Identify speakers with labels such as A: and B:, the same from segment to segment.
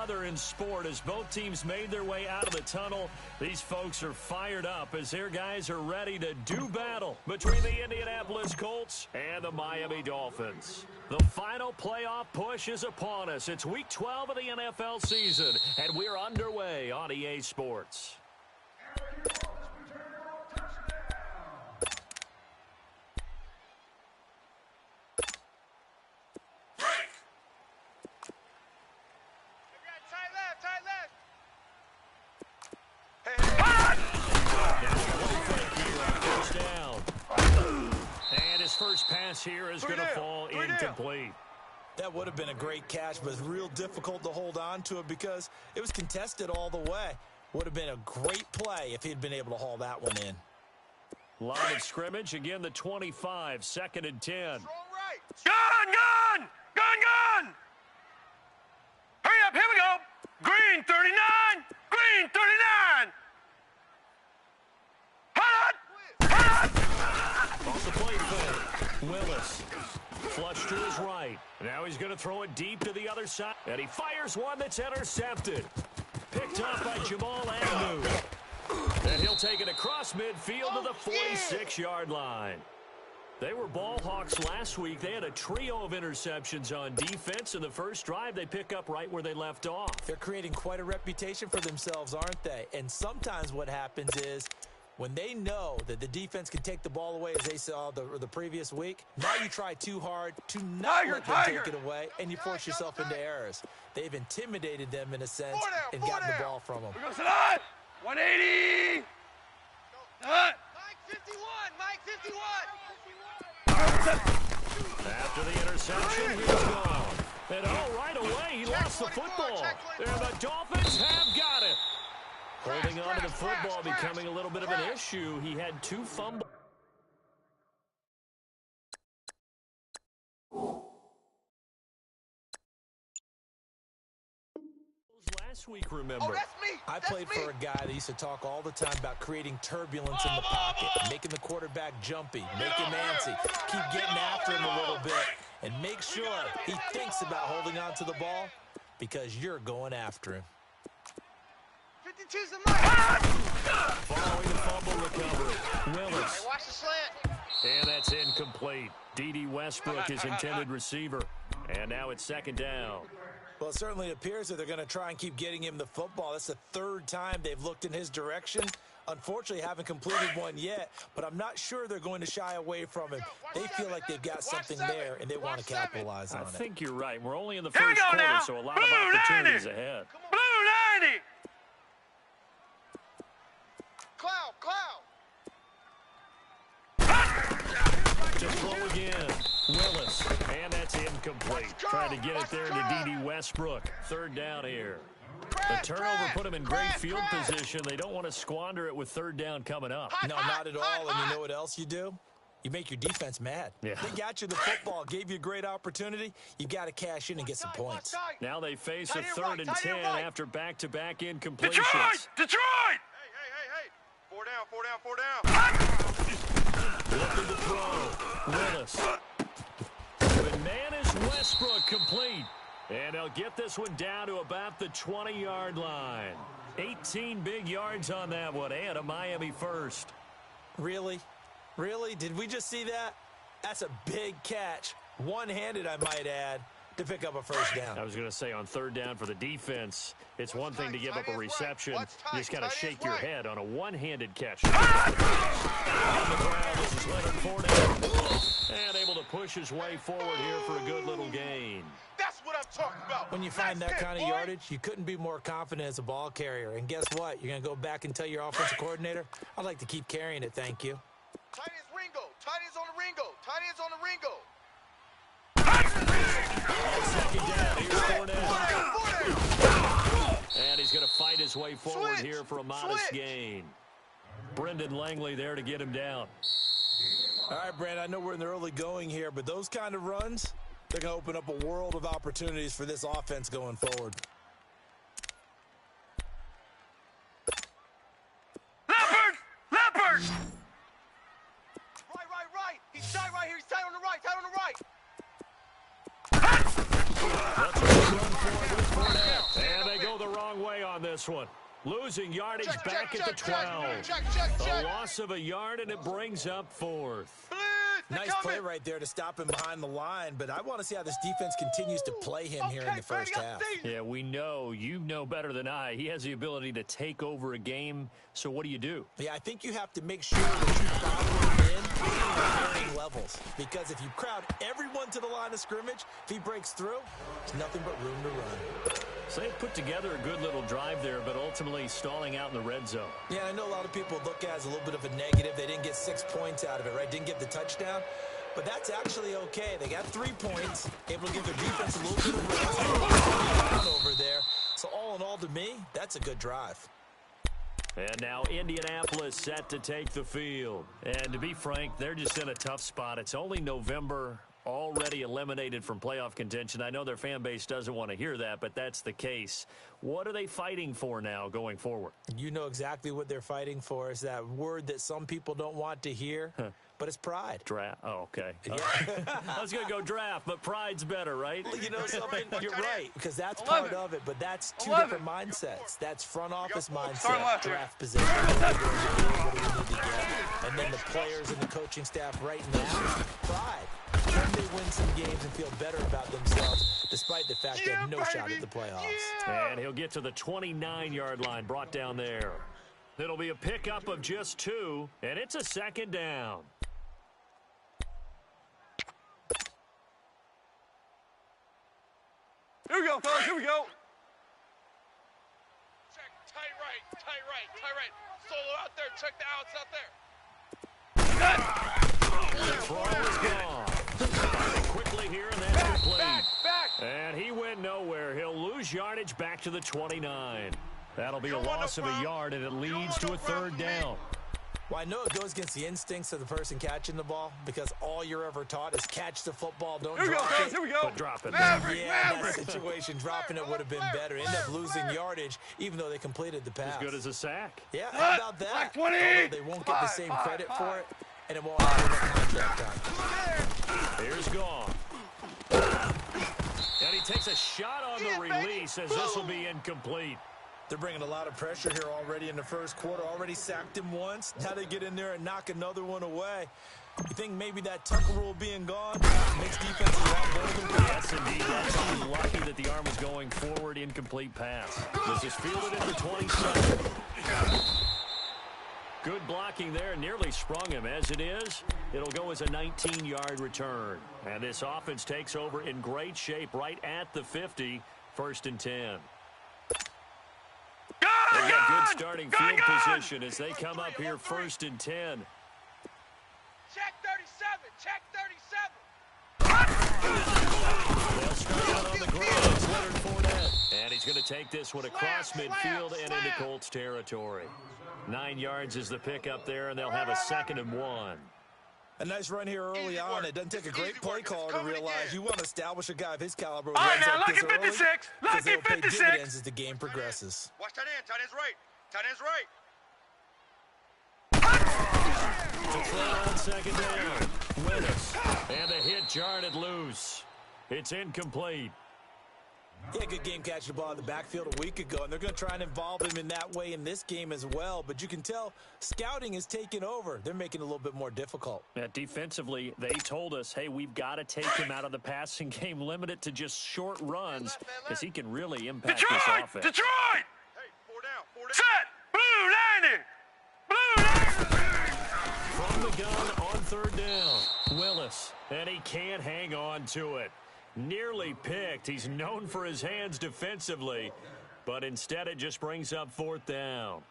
A: other in sport as both teams made their way out of the tunnel. These folks are fired up as their guys are ready to do battle between the Indianapolis Colts and the Miami Dolphins. The final playoff push is upon us. It's Week 12 of the NFL season, and we're underway on EA Sports. First pass here is going to fall incomplete.
B: That would have been a great catch, but it's real difficult to hold on to it because it was contested all the way. Would have been a great play if he'd been able to haul that one in.
A: Line of scrimmage, again the 25, 2nd and 10.
C: Gun! Gun! Gun! Gun! Hurry up, here we go! Green 39! Green 39!
A: Off the play fake. Willis. Flush to his right. Now he's going to throw it deep to the other side. And he fires one that's intercepted. Picked up by Jamal Agnew. And he'll take it across midfield to the 46-yard line. They were ball hawks last week. They had a trio of interceptions on defense. In the first drive, they pick up right where they left off.
B: They're creating quite a reputation for themselves, aren't they? And sometimes what happens is, when they know that the defense can take the ball away, as they saw the previous week, now you try too hard to not let them take it away, and you force yourself into errors. They've intimidated them in a sense and gotten the ball from them.
C: We're going to Salat! 180!
D: Mike 51! Mike 51!
A: After the interception, he's gone. And right away, he lost the football. And the Dolphins have got it. Holding on to the football becoming a little bit of an issue. He had 2 fumbles. Last week, remember.
D: Oh, that's me.
B: I played for a guy that used to talk all the time about creating turbulence in the pocket, making the quarterback jumpy, make him antsy, keep getting after him a little bit, and make sure he thinks about holding on to the ball because you're going after him.
D: 52's the mic.
A: Following the fumble recovery, Willis.
D: Hey, watch the slant.
A: And that's incomplete. D.D. Westbrook is intended receiver. And now it's 2nd down.
B: Well, it certainly appears that they're going to try and keep getting him the football. That's the 3rd time they've looked in his direction. Unfortunately, haven't completed one yet, but I'm not sure they're going to shy away from him. They feel like they've got something there, and they want to capitalize on it.
A: I think you're right. We're only in the first quarter, so a lot of opportunities ahead.
C: Blue 90!
A: To throw again, Willis, and that's incomplete. Trying to get it there to D.D. Westbrook. 3rd down here. The turnover put him in great field position. They don't want to squander it with 3rd down coming up.
B: No, not at all. And you know what else you do? You make your defense mad.
A: Yeah.
B: They got you the football, gave you a great opportunity. You got to cash in and get some points.
A: Now they face a 3rd and 10 after back-to-back incompletions.
C: Detroit!
D: Hey. 4 down.
A: Looking to throw. Willis. The man is Westbrook complete. And they'll get this one down to about the 20-yard line. 18 big yards on that one, and a Miami first.
B: Really? Really? Did we just see that? That's a big catch. One-handed, I might add, to pick up a 1st down.
A: I was going to say on 3rd down for the defense, it's one thing to give up a reception. You just got to shake your head on a one-handed catch. On the ground, this is Leonard Fournette. And able to push his way forward here for a good little gain.
D: That's what I'm talking about.
B: When you find that kind of yardage, you couldn't be more confident as a ball carrier. And guess what? You're going to go back and tell your offensive coordinator, I'd like to keep carrying it, thank you.
D: Tight end's Ringo. Tight end's on the Ringo. Tight end's on the Ringo.
A: 2nd down, here's Fournette. And he's going to fight his way forward here for a modest gain. Brendan Langley there to get him down.
B: All right, Brandon, I know we're in the early going here, but those kind of runs, they're going to open up a world of opportunities for this offense going forward.
C: Leopard!
D: Right. He's tight right here. He's tight on the right.
A: That's a good run for it with Fournette. And they on this one. Losing yardage
D: Check,
A: back
D: check,
A: at the
D: check,
A: 12.
D: check.
A: A loss of a yard, and it brings up 4th.
B: Nice play right there to stop him behind the line, but I want to see how this defense continues to play him here in the first half.
A: Yeah, we know. You know better than I. He has the ability to take over a game, so what do?
B: Yeah, I think you have to make sure that you follow him in at varying levels, because if you crowd everyone to the line of scrimmage, if he breaks through, there's nothing but room to run.
A: So they put together a good little drive there, but ultimately stalling out in the red zone.
B: Yeah, I know a lot of people look at it as a little bit of a negative. They didn't get 6 points out of it, right? Didn't get the touchdown. But that's actually okay. They got 3 points, able to give their defense a little bit of rest over there. So all in all, to me, that's a good drive.
A: And now Indianapolis set to take the field. And to be frank, they're just in a tough spot. It's only November, already eliminated from playoff contention. I know their fan base doesn't want to hear that, but that's the case. What are they fighting for now going forward?
B: You know exactly what they're fighting for. Is that word that some people don't want to hear, but it's pride.
A: Draft. Oh, okay.
B: Yeah.
A: I was going to go draft, but pride's better, right?
B: Well, you know something? You're right, because that's part of it, but that's two different mindsets. That's front office mindset, draft position, and then the players and the coaching staff right now, pride. Can they win some games and feel better about themselves despite the fact they have no shot at the playoffs?
A: And he'll get to the 29-yard line, brought down there. It'll be a pickup of just 2, and it's a second down.
C: Here we go, fellas, here we go.
D: Check, tight right. Solo out there, check the outs out there.
A: The throw is gone. Quickly here, and that's complete.
C: Back.
A: And he went nowhere. He'll lose yardage back to the 29. That'll be a loss of a yard, and it leads to a third down.
B: Well, I know it goes against the instincts of the person catching the ball because all you're ever taught is catch the football, don't
C: Here we go,
B: drop
C: fellas,
B: it.
C: here we go.
A: But drop it.
C: Maverick.
B: Yeah, in that situation, dropping it would have been better. End up losing yardage, even though they completed the pass.
A: As good as a sack.
B: Yeah, how about that?
C: Like 20.
B: Although they won't get the same credit for it, and it won't have contract time.
A: Here's gone. And he takes a shot on the release as this will be incomplete.
B: They're bringing a lot of pressure here already in the first quarter. Already sacked him once. Now they get in there and knock another one away. You think maybe that Tucker rule being gone makes defense a lot better?
A: Yes, indeed. That's unlucky that the arm was going forward. Incomplete pass. This is fielded at the 27. Good blocking there. Nearly sprung him. As it is, it'll go as a 19-yard return. And this offense takes over in great shape right at the 50. 1st and 10. They've got good starting field position as they come up here 1st and 10.
D: Check 37.
A: They'll start out on the ground. It's Leonard Fournette. And he's going to take this one across midfield and into Colts territory. 9 yards is the pickup there, and they'll have a 2nd and 1.
B: A nice run here early on. It doesn't take a great play caller to realize you want to establish a guy of his caliber.
C: All right,
B: runs
C: now,
B: like
C: lucky
B: this early,
C: 56.
B: 'cause
C: Lucky
B: they'll pay
C: 56.
B: dividends as the game progresses.
D: Watch tight end's right. Tight end's right.
A: To throw on 2nd down. Willis. And the hit jarred it loose. It's incomplete.
B: Yeah, good game catching the ball in the backfield a week ago, and they're going to try and involve him in that way in this game as well. But you can tell scouting is taking over. They're making it a little bit more difficult.
A: Defensively, they told us, hey, we've got to take him out of the passing game, limit it to just short runs, because he can really impact this offense.
C: Detroit!
D: Hey, 4 down.
C: Set! Blue 90!
A: From the gun on 3rd down. Willis. And he can't hang on to it. Nearly picked. He's known for his hands defensively, but instead it just brings up 4th down.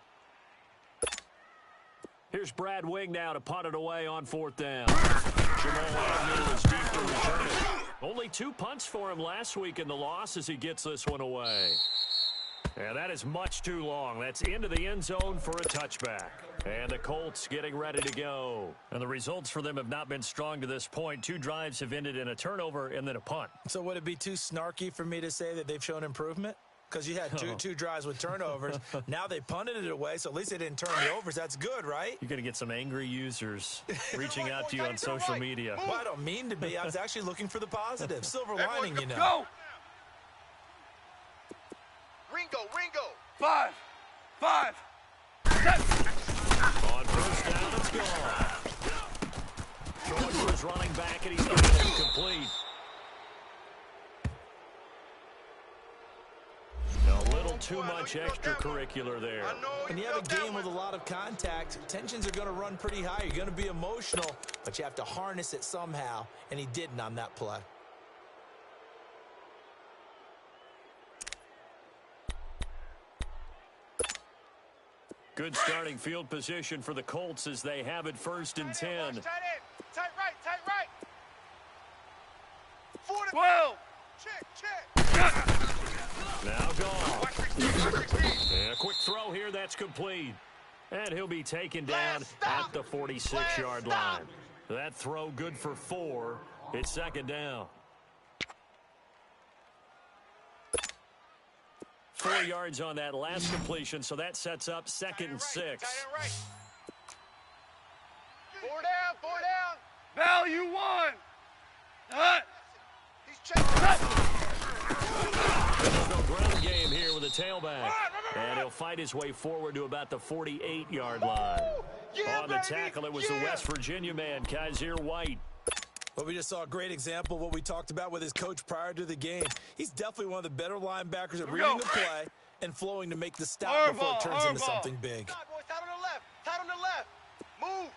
A: Here's Brad Wing now to punt it away on 4th down. Jamal Agnew is deep to return it. Only 2 punts for him last week in the loss as he gets this one away. And that is much too long. That's into the end zone for a touchback. And the Colts getting ready to go. And the results for them have not been strong to this point. 2 drives have ended in a turnover and then a punt.
B: So would it be too snarky for me to say that they've shown improvement? Because you had two drives with turnovers. Now they punted it away, so at least they didn't turn the overs. That's good, right?
A: You're going to get some angry users reaching out to you on social media.
B: Well, I don't mean to be. I was actually looking for the positive. Silver lining, you know.
C: Go!
D: Ringo.
C: 5.
A: On first down, it's gone. Throwing for his running back, and he's going to get it complete. A little too much extracurricular there.
B: When you have a game with a lot of contact, tensions are going to run pretty high. You're going to be emotional, but you have to harness it somehow, and he didn't on that play.
A: Good starting field position for the Colts as they have it 1st and 10.
D: Tight end. Tight right. 40.
C: 12.
D: Check.
A: Now gone.
D: Watch 16.
A: And a quick throw here, that's complete. And he'll be taken down at the 46-yard line. That throw good for 4. It's 2nd down. 4 yards on that last completion, so that sets up 2nd and 6.
D: Tight end right. 4 down.
C: Value 1. Hut.
D: He's checking.
A: There's no ground game here with a tailback. And he'll fight his way forward to about the 48-yard line.
D: Yeah,
A: On the tackle, it was the West Virginia man, Kaiser White.
B: Well, we just saw a great example of what we talked about with his coach prior to the game. He's definitely one of the better linebackers at reading the play and flowing to make the stop before it turns into something big.
D: Tight on the left. Move.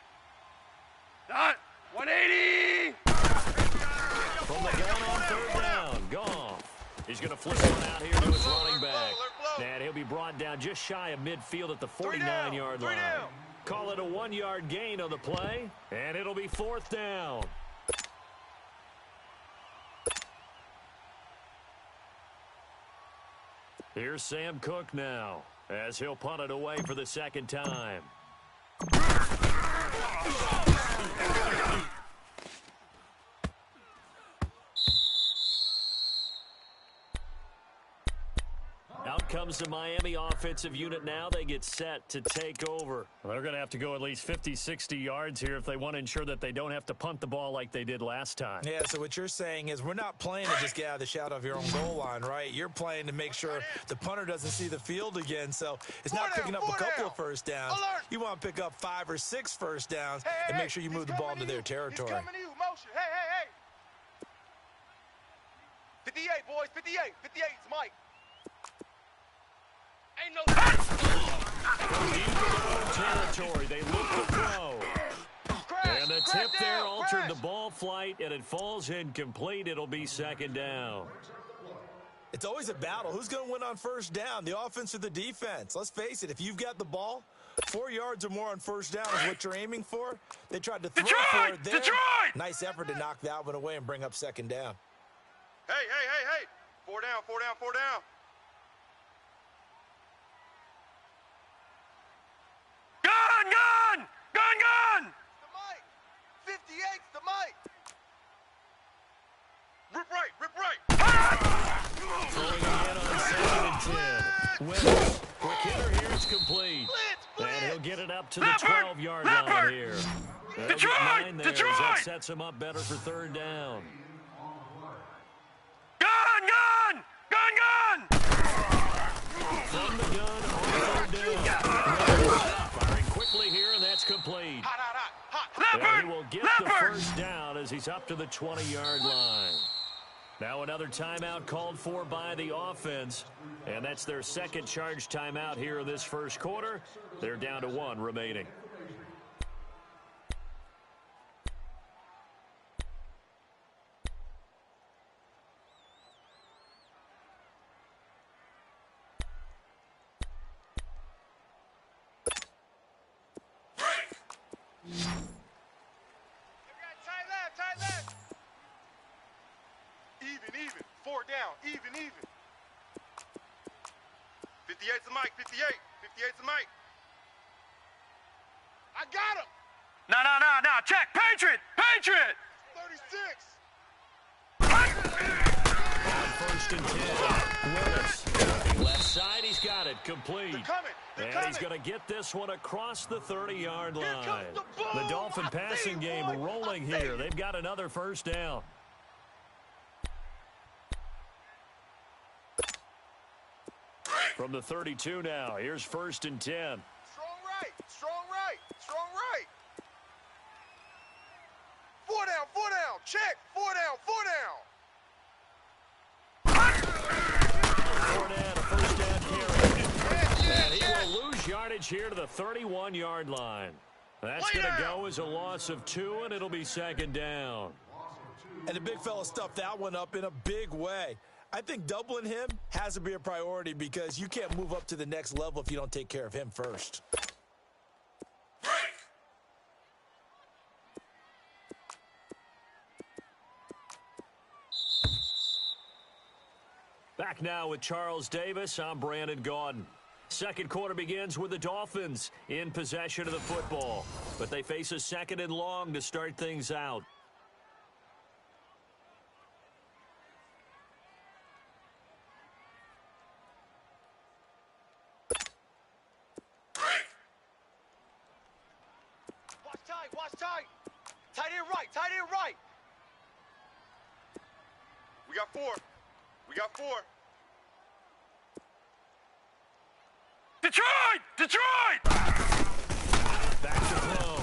C: Dot. 180.
A: From the gun on 3rd down, Goff. He's going to flip one out here to his running back. And he'll be brought down just shy of midfield at the 49-yard line. Call it a 1-yard gain on the play, and it'll be 4th down. Here's Sam Cook now, as he'll punt it away for the 2nd time. Out comes the Miami offensive unit now. They get set to take over. Well, they're going to have to go at least 50, 60 yards here if they want to ensure that they don't have to punt the ball like they did last time.
B: Yeah, so what you're saying is we're not playing to just get out of the shadow of your own goal line, right? You're playing to make sure the punter doesn't see the field again. So it's not picking up a couple of first downs. You want to pick up 5 or 6 first downs and make sure you move the ball into their territory.
D: He's coming to you. Motion. Hey. 58, boys. 58. 58. It's Mike. Ain't no
A: territory. They look to throw. And the tip there altered the ball flight, and it falls incomplete. It'll be 2nd down.
B: It's always a battle. Who's going to win on first down, the offense or the defense? Let's face it, if you've got the ball, 4 yards or more on first down is what you're aiming for. They tried to throw for it there.
C: Detroit!
B: Nice effort to knock that one away and bring up 2nd down.
D: Hey. 4 down.
C: Gun!
D: The mic. 58's the mic. Rip right.
A: Throwing again on 2nd and 10. Willis. Quick hitter here. It's complete.
D: Blitz.
A: And he'll get it up to the 12-yard line here. They'll get 9 there as that sets him up better for 3rd down.
C: Gun!
A: From the gun on 3rd down. Firing quickly here, and that's complete.
D: Hot.
A: And he will get the first down as he's up to the 20-yard line. Now another timeout called for by the offense, and that's their 2nd charge timeout here in this 1st quarter. They're down to 1 remaining.
D: Tight left. Even. 4 down. Even. 58's the mic. 58's the mic. I got him.
C: No. Check. Patriot.
D: 36.
A: On 1st and 10, Willis. Left side, he's got it. Complete. And he's going to get this one across the 30-yard line. The Dolphin passing game rolling here. They've got another first down. From the 32 now, here's 1st and 10.
D: Strong right. Strong right. Strong right. 4 down. 4 down. Check. 4 down. 4 down.
A: Fournette, a first down carry. And he will lose yardage here to the 31-yard line. That's going to go as a loss of 2, and it'll be 2nd down.
B: And the big fella stuffed that one up in a big way. I think doubling him has to be a priority because you can't move up to the next level if you don't take care of him first.
A: Back now with Charles Davis. I'm Brandon Gaudin. Second quarter begins with the Dolphins in possession of the football, but they face a 2nd and long to start things out.
C: Watch tight. Tight end right. Tight end right.
D: We got 4. We got 4.
C: Detroit! Detroit!
A: Back to throw.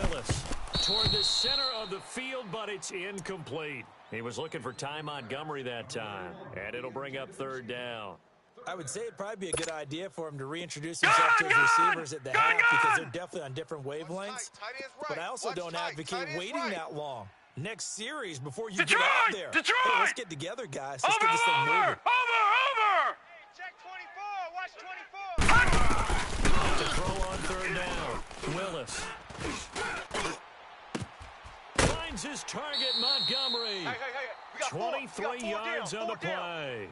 A: Willis toward the center of the field, but it's incomplete. He was looking for Ty Montgomery that time, and it'll bring up 3rd down.
B: I would say it'd probably be a good idea for him to reintroduce himself to his receivers at the half because they're definitely on different wavelengths. But I also don't advocate waiting that long. Next series before you get out there.
C: Detroit!
B: Hey, let's get together, guys. Let's get this thing moving.
C: Over!
D: Check 24. Watch 24.
A: To throw on 3rd down. Willis finds his target, Montgomery.
C: Hey. We got
A: 23 yards on the
C: four down.
A: play.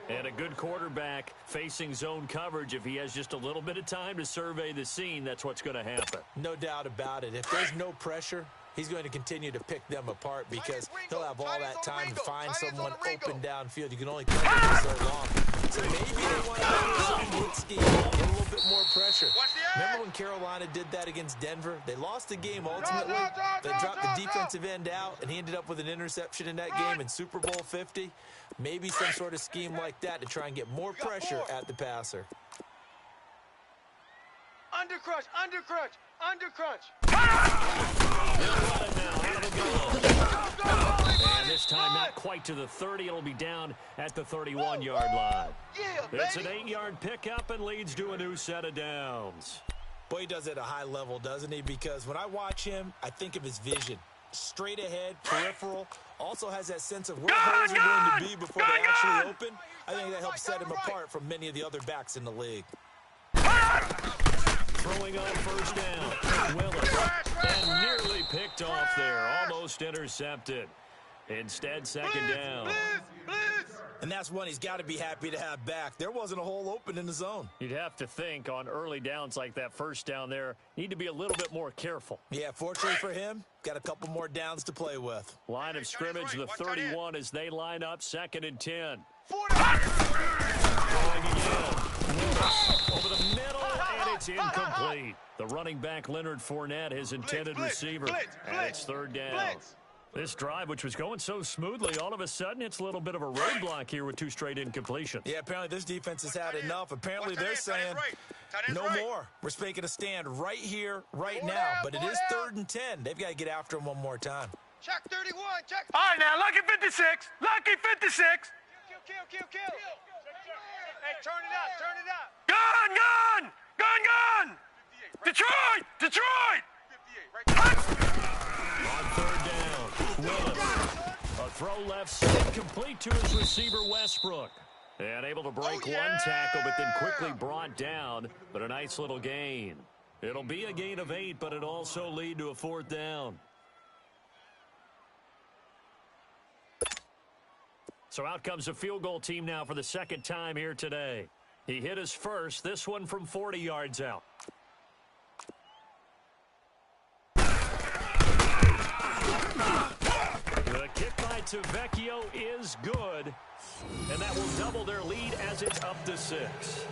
A: And a good quarterback facing zone coverage. If he has just a little bit of time to survey the scene, that's what's going to happen.
B: No doubt about it. If there's no pressure, he's going to continue to pick them apart because he'll have all that time to find someone open downfield. You can only cover for so long. So maybe they want to go some blitz scheme, get a little bit more pressure. Remember when Carolina did that against Denver? They lost the game ultimately. They dropped the defensive end out, and he ended up with an interception in that game in Super Bowl 50. Maybe some sort of scheme like that to try and get more pressure at the passer.
C: Undercrunch.
A: And this time not quite to the 30. It'll be down at the 31-yard line. It's an 8-yard pickup and leads to a new set of downs.
B: Boy, he does it at a high level, doesn't he? Because when I watch him, I think of his vision. Straight ahead, peripheral, also has that sense of where holes are going to be before they actually open. I think that helps set him apart from many of the other backs in the league.
A: Throwing on 1st down. Willis. And nearly picked off there. Almost intercepted. Instead, 2nd down.
B: And that's one he's got to be happy to have back. There wasn't a hole open in the zone.
A: You'd have to think on early downs like that 1st down there, need to be a little bit more careful.
B: Yeah, fortunately for him, got a couple more downs to play with.
A: Line of scrimmage, the 31 as they line up 2nd and 10. Throwing again. Willis over the middle, and it's incomplete. The running back, Leonard Fournette, his intended receiver. And it's 3rd down. This drive, which was going so smoothly, all of a sudden it's a little bit of a roadblock here with 2 straight incompletions.
B: Yeah, apparently this defense has had enough. Apparently they're saying, no more. We're making a stand right here, right now. But it is 3rd and 10. They've got to get after him one more time.
D: Check 31. Check.
C: All right, now, lucky 56. Lucky 56.
D: Kill. Hey, turn it up.
C: Gun. Detroit.
D: 58, right
A: On 3rd down, Willis. A throw left side complete to his receiver, Westbrook. And able to break one tackle, but then quickly brought down. But a nice little gain. It'll be a gain of 8, but it also lead to a 4th down. So out comes a field goal team now for the 2nd time here today. He hit his first, this one from 40 yards out. The kick by Tavecchio is good, and that will double their lead as it's up to 6.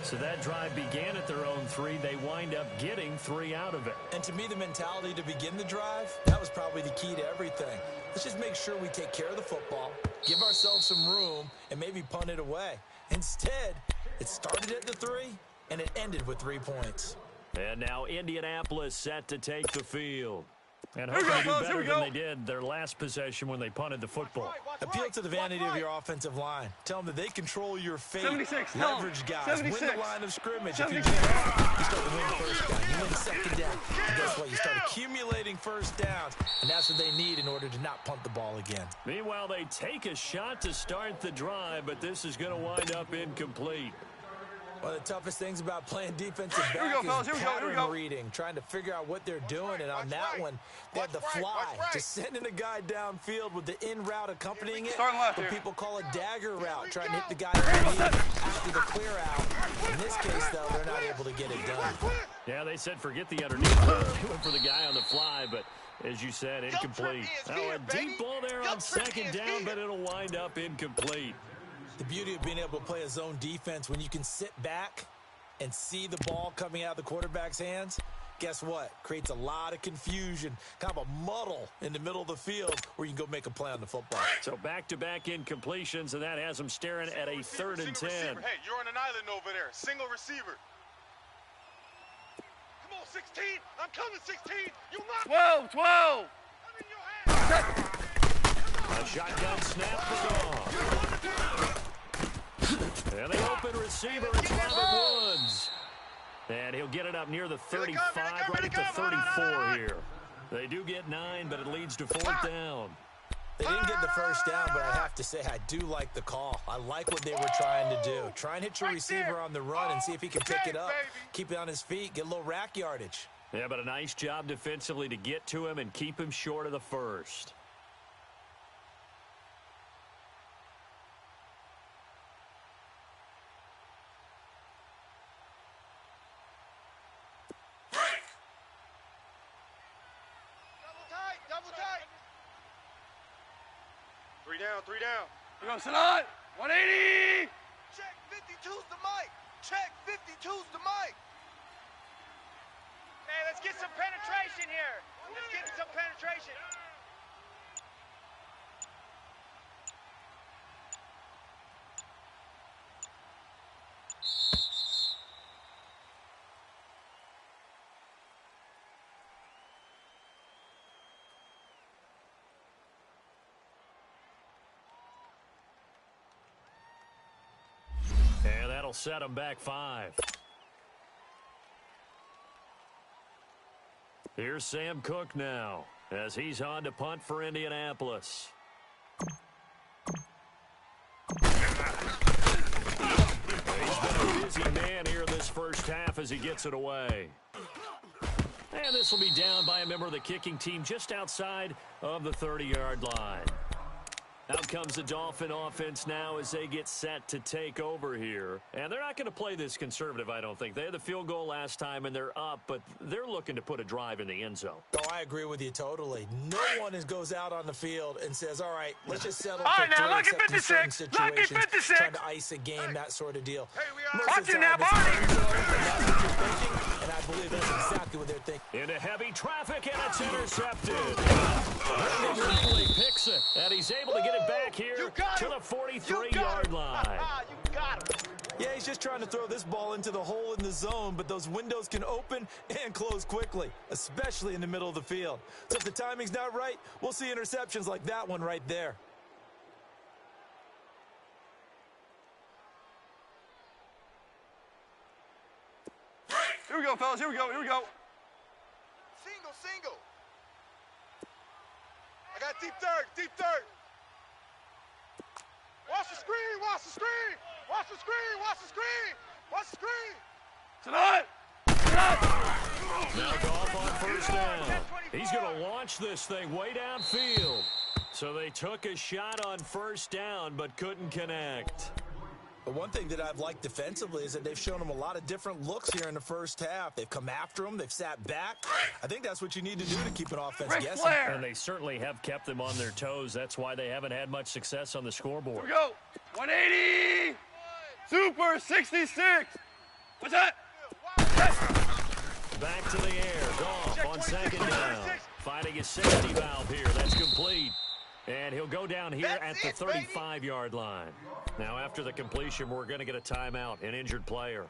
A: So that drive began at their own 3. They wind up getting 3 out of it.
B: And to me, the mentality to begin the drive, that was probably the key to everything. Let's just make sure we take care of the football, give ourselves some room, and maybe punt it away. Instead, it started at the 3, and it ended with 3 points.
A: And now Indianapolis set to take the field. And hoping to do better than they did their last possession when they punted the football.
B: Appeal to the vanity of your offensive line. Tell them that they control your fate.
E: 76,
B: Leverage guys.
E: 76.
B: Win the line of scrimmage.
E: 76.
B: If you do that, you start to win first down. You win second down. And guess what? You start accumulating first downs. And that's what they need in order to not punt the ball again.
A: Meanwhile, they take a shot to start the drive, but this is going to wind up incomplete.
B: One of the toughest things about playing defensive
E: Here we
B: back
E: go, fellas.
B: is
E: Here we go. Here we
B: pattern
E: go.
B: reading, trying to figure out what they're doing. And on that one, they had the fly, just sending a guy downfield with the in route accompanying it.
E: Starting left
B: What
E: here.
B: people call a dagger route, trying to hit the guy underneath after the clear out. In this case, though, they're not able to get it done.
A: Yeah, they said forget the underneath. They went for the guy on the fly, but as you said, incomplete. Oh, a deep ball there on second down, but it'll wind up incomplete.
B: The beauty of being able to play a zone defense when you can sit back and see the ball coming out of the quarterback's hands, guess what? Creates a lot of confusion, kind of a muddle in the middle of the field where you can go make a play on the football.
A: So back-to-back incompletions, and that has them staring at a 3rd and 10.
C: Receiver. Hey, you're on an island over there. Single receiver. Come on, 16. I'm coming, 16. You knock.
E: 12, 12.
C: I'm in your hand.
A: A shotgun snap for Goff. And the open receiver is Robert Woods. And he'll get it up near the 35, right at the 34 here. They do get 9, but it leads to 4th down.
B: They didn't get the first down, but I have to say I do like the call. I like what they were trying to do. Try and hit your receiver on the run and see if he can pick it up. Keep it on his feet, get a little rack yardage.
A: Yeah, but a nice job defensively to get to him and keep him short of the first.
C: Double tight. 3 down, 3 down.
E: Here we go, Sanat. 180.
C: Check 52's the mic. Check 52's the mic.
F: Hey, let's get some penetration here. Let's get some penetration.
A: And that'll set them back 5. Here's Sam Cook now, as he's on to punt for Indianapolis. He's been a busy man here in this first half as he gets it away. And this will be down by a member of the kicking team just outside of the 30-yard line. Out comes the Dolphin offense now as they get set to take over here. And they're not going to play this conservative, I don't think. They had the field goal last time, and they're up, but they're looking to put a drive in the end zone.
B: Oh, I agree with you totally. No one goes out on the field and says, all right, let's just settle
E: All
B: for
E: right, now,
B: 3
E: lucky
B: except in certain
E: 56. Lucky
B: situations,
E: 56.
B: trying to ice a game, that sort of deal.
C: Hey, we are.
B: Most of the
E: Watch it now,
B: time, it's
E: Barney.
B: end zone, and that's what you're thinking, and I believe that's exactly what they're thinking.
A: Into heavy traffic, and it's intercepted. Brendan Ringley picks it, and he's able to get it back here to the 43-yard line.
C: You got him.
B: Yeah, he's just trying to throw this ball into the hole in the zone, but those windows can open and close quickly, especially in the middle of the field. So if the timing's not right, we'll see interceptions like that one right there.
E: Here we go, fellas. Here we go. Here we go.
C: Single. I got deep third. Watch the screen. Watch the screen.
E: Sanat.
A: Now Goff on first down. He's going to launch this thing way downfield. So they took a shot on first down but couldn't connect.
B: But one thing that I've liked defensively is that they've shown them a lot of different looks here in the first half. They've come after them. They've sat back. I think that's what you need to do to keep an offense
E: Ric
B: guessing.
E: Flair.
A: And they certainly have kept them on their toes. That's why they haven't had much success on the scoreboard.
E: Here we go. 180. Super 66. What's that?
A: Back to the air. Goff on second down. Finding his safety valve here. That's complete. And he'll go down here at the 35-yard line. Now, after the completion, we're going to get a timeout, an injured player.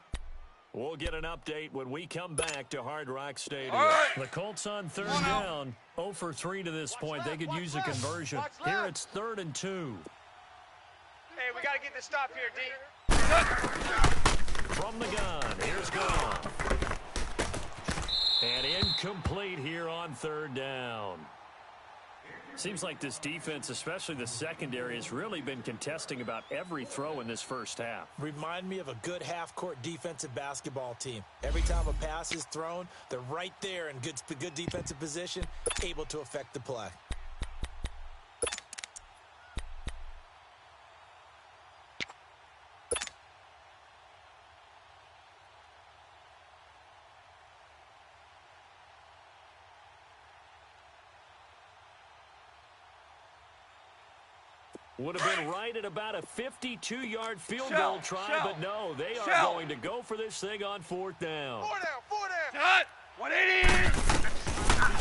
A: We'll get an update when we come back to Hard Rock Stadium.
E: Right.
A: The Colts on third down, 0 for 3 to this point. They could use a conversion. Here it's 3rd and 2.
F: Hey, we got to get this stop here, D.
A: From the gun, here's Goff. And incomplete here on 3rd down. Seems like this defense, especially the secondary, has really been contesting about every throw in this first half.
B: Remind me of a good half-court defensive basketball team. Every time a pass is thrown, they're right there in good defensive position, able to affect the play.
A: Would have been right at about a 52-yard field goal try, but no, they are going to go for this thing on 4th down.
C: 4 down, 4 down.
E: Cut. 180.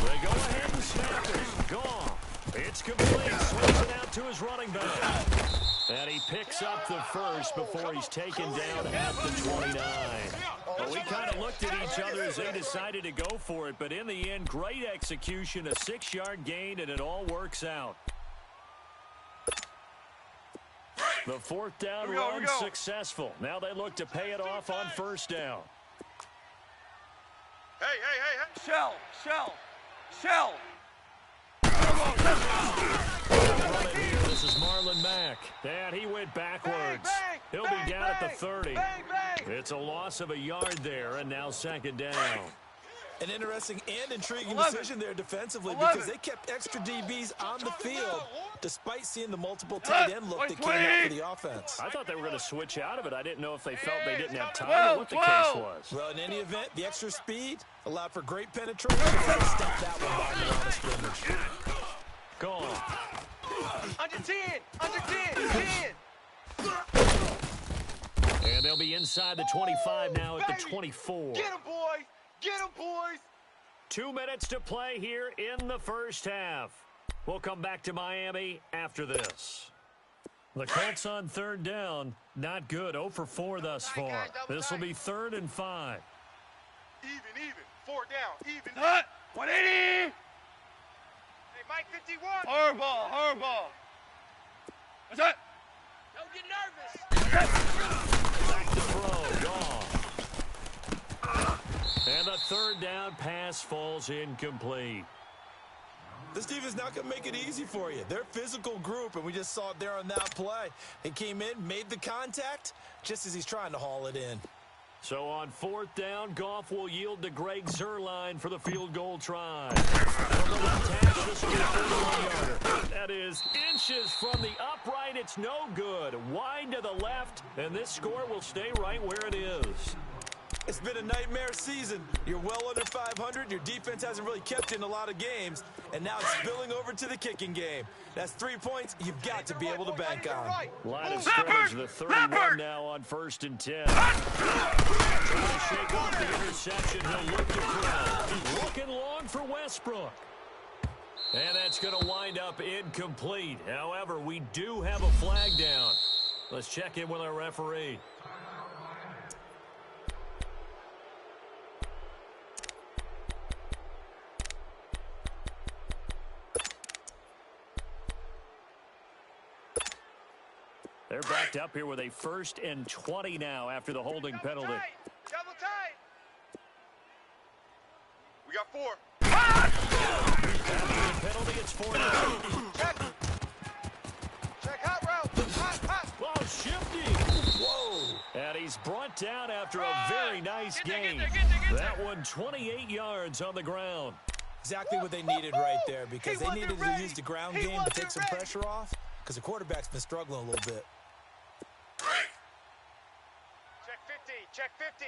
A: They go ahead and snap it. Gone. It's complete. Swings it out to his running back. And he picks up the first before he's taken down at the 29. Well, we kind of looked at each other as they decided to go for it, but in the end, great execution, a 6-yard gain, and it all works out. The 4th down run successful. Now they look to pay it off on 1st down.
C: Hey.
E: Shell.
A: This is Marlon Mack. And he went backwards. He'll be down at the 30. It's a loss of a yard there, and now 2nd down.
B: An interesting and intriguing decision there defensively because they kept extra DBs on the field despite seeing the multiple tight end look that came out for the offense.
A: I thought they were going to switch out of it. I didn't know if they felt they didn't have time or what the case was.
B: Well, in any event, the extra speed allowed for great penetration. They stepped that one by the line of scrimmage.
A: Gone.
C: Under 10. Under 10.
A: And they'll be inside the 25 now at the 24.
C: Get him, boys. Get him, boys.
A: 2 minutes to play here in the first half. We'll come back to Miami after this. The Colts on 3rd down. Not good. 0 for 4 thus far. This will be 3rd and 5.
C: Even. 4 down. Even.
E: Cut. 180.
F: Hey, Mike 51.
E: Hardball. What's that?
F: Don't get nervous.
A: Back to throw. Gone. And the 3rd down pass falls incomplete.
B: This defense not going to make it easy for you. They're a physical group, and we just saw it there on that play. He came in, made the contact, just as he's trying to haul it in.
A: So on 4th down, Goff will yield to Greg Zuerlein for the field goal try. From the left hash, this will be a 41-yarder. That is inches from the upright. It's no good. Wide to the left, and this score will stay right where it is.
B: It's been a nightmare season. You're well under 500. Your defense hasn't really kept you in a lot of games, and now it's spilling over to the kicking game. That's 3 points you've got to be able to bank on.
A: Line of scrimmage, the 31 now on 1st and 10. Trying to shake off the interception. He'll look to throw. Looking long for Westbrook. And that's going to wind up incomplete. However, we do have a flag down. Let's check in with our referee. They're backed up here with a 1st and 20 now after the holding penalty.
F: Double tight.
C: We got 4.
A: After the penalty, it's 4 down.
C: Check hot route. Hot.
A: Oh, shifty. Whoa. And he's brought down after a very nice gain. That one 28 yards on the ground.
B: Exactly what they needed right there because they needed to use the ground game to take some pressure off because the quarterback's been struggling a little bit.
F: Check 50.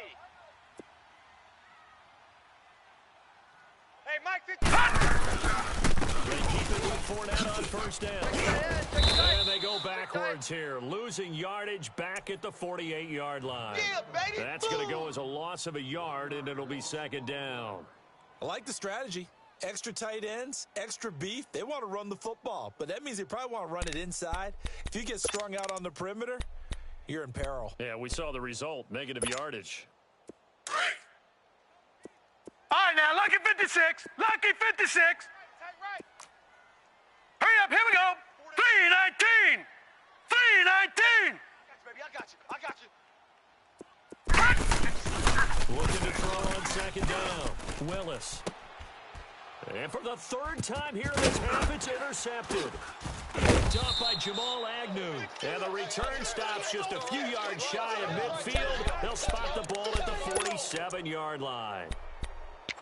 F: Hey, Mike 50.
A: They keep it with Fournette on 1st down. And they go backwards here, losing yardage back at the 48-yard line.
C: Yeah, baby.
A: That's going to go as a loss of a yard, and it'll be 2nd down.
B: I like the strategy. Extra tight ends, extra beef, they want to run the football. But that means they probably want to run it inside. If you get strung out on the perimeter, you're in peril.
A: Yeah, we saw the result, negative yardage.
E: All right, now, lucky 56. Lucky 56.
F: Tight right.
E: Hurry up, here we go. 319. 319.
C: I got you, baby. I got you.
A: Looking to throw on second down. Willis. And for the third time here in this half, it's intercepted. Picked up by Jamal Agnew. And the return stops just a few yards shy of midfield. They'll spot the ball at the 47-yard line.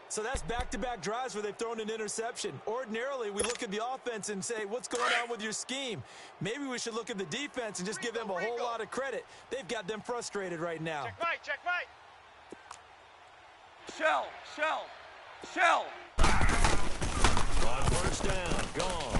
B: So that's back-to-back drives where they've thrown an interception. Ordinarily, we look at the offense and say, what's going on with your scheme? Maybe we should look at the defense and just give them a whole lot of credit. They've got them frustrated right now.
F: Check right, check right.
E: Shell.
A: On first down, gone.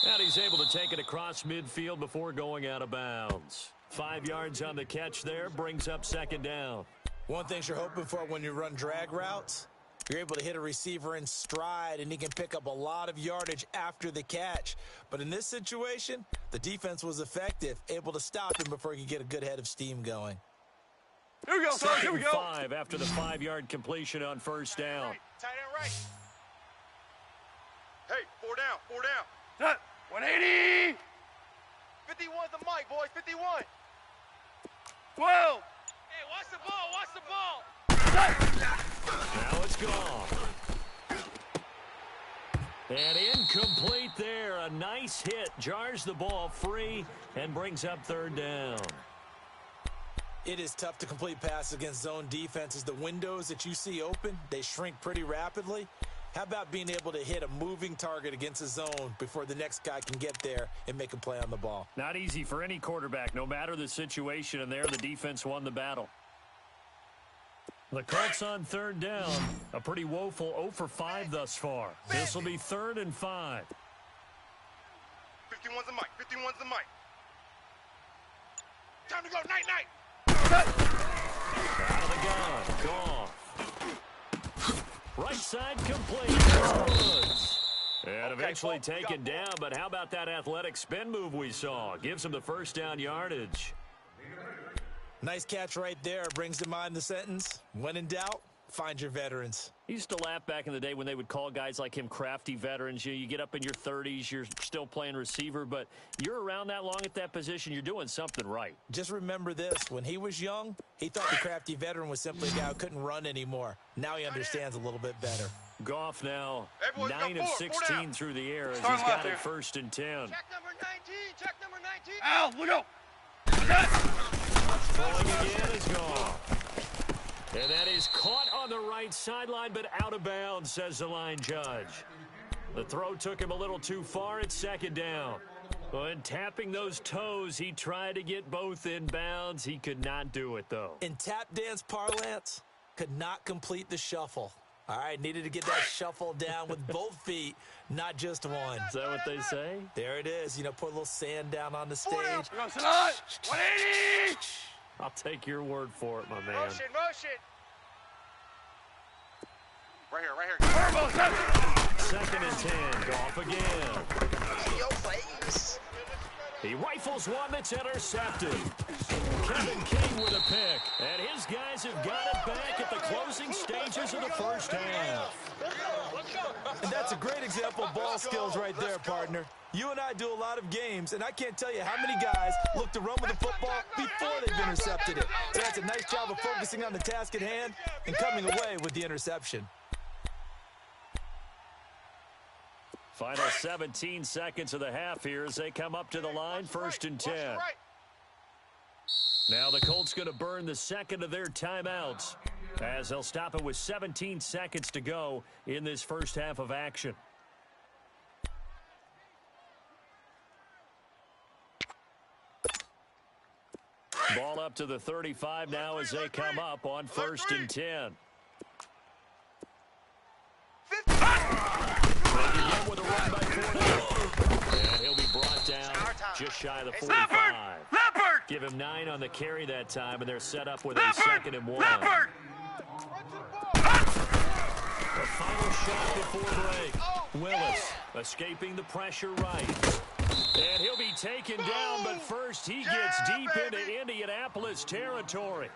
A: And he's able to take it across midfield before going out of bounds. 5 yards on the catch there, brings up second down.
B: One thing you're hoping for when you run drag routes, you're able to hit a receiver in stride, and he can pick up a lot of yardage after the catch. But in this situation, the defense was effective, able to stop him before he could get a good head of steam going.
E: Here we go, fellas. Here we go.
A: 5 after the 5-yard completion on first down.
F: Tight end right.
C: Hey, 4 down, 4 down.
E: Set. 180.
C: 51's the mic, boys. 51.
E: 12.
F: Hey, watch the ball, watch the ball.
A: Now it's gone. And incomplete there. A nice hit. Jars the ball free and brings up third down.
B: It is tough to complete passes against zone defenses. The windows that you see open, they shrink pretty rapidly. How about being able to hit a moving target against a zone before the next guy can get there and make a play on the ball?
A: Not easy for any quarterback, no matter the situation, and there the defense won the battle. The Colts on third down, a pretty woeful 0 for 5 thus far. This will be 3rd and 5.
C: 51's the mic, 51's the mic. Time to go, night.
A: Out of the gun, gone. Right side complete. Woods. And eventually taken down, but how about that athletic spin move we saw? Gives him the first down yardage.
B: Nice catch right there. Brings to mind the sentence, when in doubt, find your veterans.
A: I used to laugh back in the day when they would call guys like him crafty veterans. You get up in your 30s, you're still playing receiver, but you're around that long at that position, you're doing something right.
B: Just remember this. When he was young, he thought the crafty veteran was simply a guy who couldn't run anymore. Now he understands a little bit better.
A: Goff now
C: Hey, boys,
A: 9 of 16 through the air as he's
E: Start
A: got
E: left
A: it
E: here.
A: 1st and 10.
F: Check number 19, check number 19.
E: Al, look out.
A: Throwing again is gone. And that is caught on the right sideline, but out of bounds, says the line judge. The throw took him a little too far at second down. When tapping those toes, he tried to get both in bounds. He could not do it, though.
B: In tap dance parlance, could not complete the shuffle. All right, needed to get that shuffle down with both feet, not just one.
A: Is that what they say?
B: There it is. You know, put a little sand down on the stage.
E: Here we go, sit on. 180.
A: I'll take your word for it, my man.
F: Motion.
C: Right here.
E: Turbo, set.
A: 2nd and 10. Goff again.
C: See your face.
A: He rifles one that's intercepted. Kevin King with a pick. And his guys have got it back at the closing stages of the first half.
B: And that's a great example of ball skills right there, partner. You and I do a lot of games, and I can't tell you how many guys look to run with the football before they've intercepted it. So that's a nice job of focusing on the task at hand and coming away with the interception.
A: Final 17 seconds of the half here as they come up to the line, 1st and 10. Now the Colts going to burn the second of their timeouts as they'll stop it with 17 seconds to go in this first half of action. Ball up to the 35 now as they come up on 1st and 10. With a run by Fournette. And he'll be brought down just shy of the 45.
E: Leopard.
A: Give him 9 on the carry that time, and they're set up with a
E: Leopard.
A: 2nd and 1.
E: Leopard.
F: Run to the ball.
A: final shot before break. Willis escaping the pressure right. And he'll be taken down, but first he gets deep into Indianapolis territory.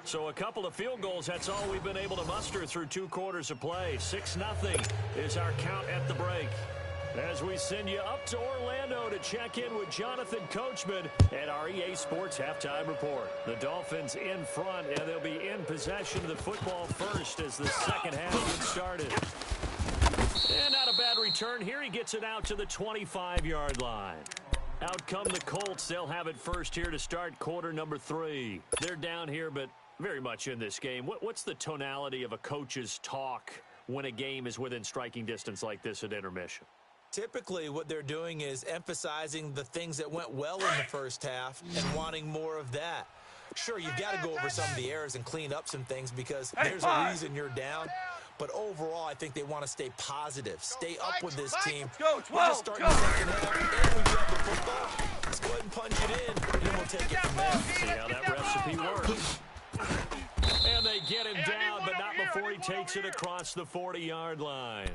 A: So a couple of field goals, that's all we've been able to muster through 2 quarters of play. 6-0 is our count at the break. As we send you up to Orlando to check in with Jonathan Coachman and our EA Sports Halftime Report. The Dolphins in front, and they'll be in possession of the football first as the second half gets started. And not a bad return here. He gets it out to the 25-yard line. Out come the Colts. They'll have it first here to start quarter number 3. They're down here, but very much in this game. What's the tonality of a coach's talk when a game is within striking distance like this at intermission?
B: Typically, what they're doing is emphasizing the things that went well in the first half and wanting more of that. Sure, you've got to go over some of the errors and clean up some things because there's a reason you're down. But overall, I think they want to stay positive, stay up with this team.
E: Go,
B: We're just starting the second half, and we grab the football. Let's go ahead and punch it in, and then we'll take it from there.
A: See how that recipe works. And they get him down, but not before he takes it across the 40-yard line.